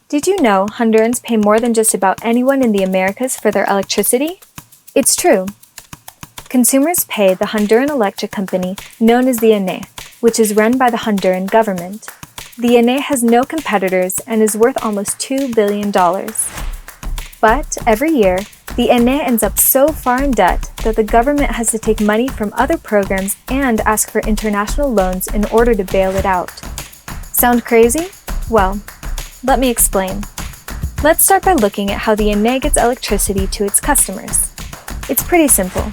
Did you know Hondurans pay more than just about anyone in the Americas for their electricity? It's true. Consumers pay the Honduran electric company known as the ENEE, which is run by the Honduran government. The ENEE has no competitors and is worth almost $2 billion. But every year, the ENEE ends up so far in debt that the government has to take money from other programs and ask for international loans in order to bail it out. Sound crazy? Well, let me explain. Let's start by looking at how the ENEE gets electricity to its customers. It's pretty simple.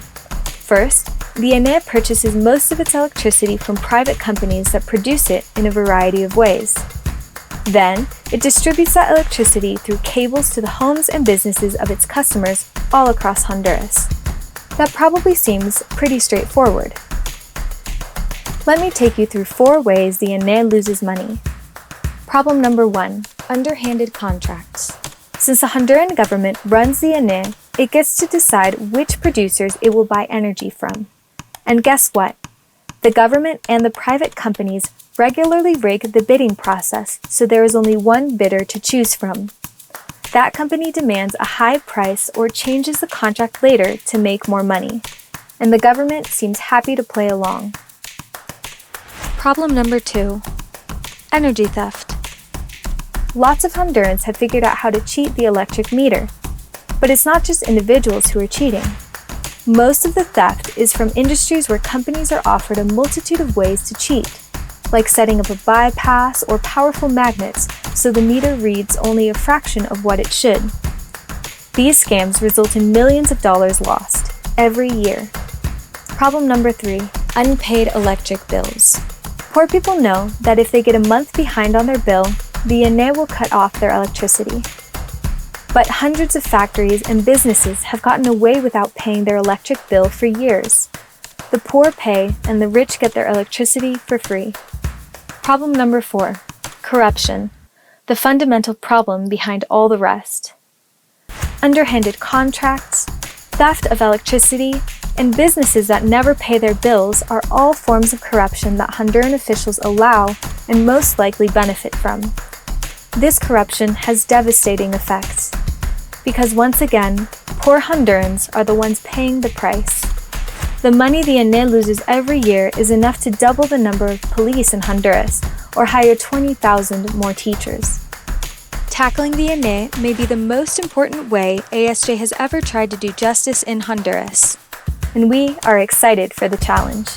First, the ENEE purchases most of its electricity from private companies that produce it in a variety of ways. Then, it distributes that electricity through cables to the homes and businesses of its customers all across Honduras. That probably seems pretty straightforward. Let me take you through 4 ways the ENEE loses money. Problem number 1. Underhanded contracts. Since the Honduran government runs the ENEE, it gets to decide which producers it will buy energy from. And guess what? The government and the private companies regularly rig the bidding process so there is only one bidder to choose from. That company demands a high price or changes the contract later to make more money, and the government seems happy to play along. Problem number 2. Energy theft. Lots of Hondurans have figured out how to cheat the electric meter. But it's not just individuals who are cheating. Most of the theft is from industries where companies are offered a multitude of ways to cheat, like setting up a bypass or powerful magnets so the meter reads only a fraction of what it should. These scams result in millions of dollars lost every year. Problem number 3. Unpaid electric bills. Poor people know that if they get a month behind on their bill, the ENEE will cut off their electricity. But hundreds of factories and businesses have gotten away without paying their electric bill for years. The poor pay and the rich get their electricity for free. Problem number 4. Corruption. The fundamental problem behind all the rest. Underhanded contracts, theft of electricity, and businesses that never pay their bills are all forms of corruption that Honduran officials allow and most likely benefit from. This corruption has devastating effects, because once again, poor Hondurans are the ones paying the price. The money the ENEE loses every year is enough to double the number of police in Honduras, or hire 20,000 more teachers. Tackling the ENEE may be the most important way ASJ has ever tried to do justice in Honduras, and we are excited for the challenge.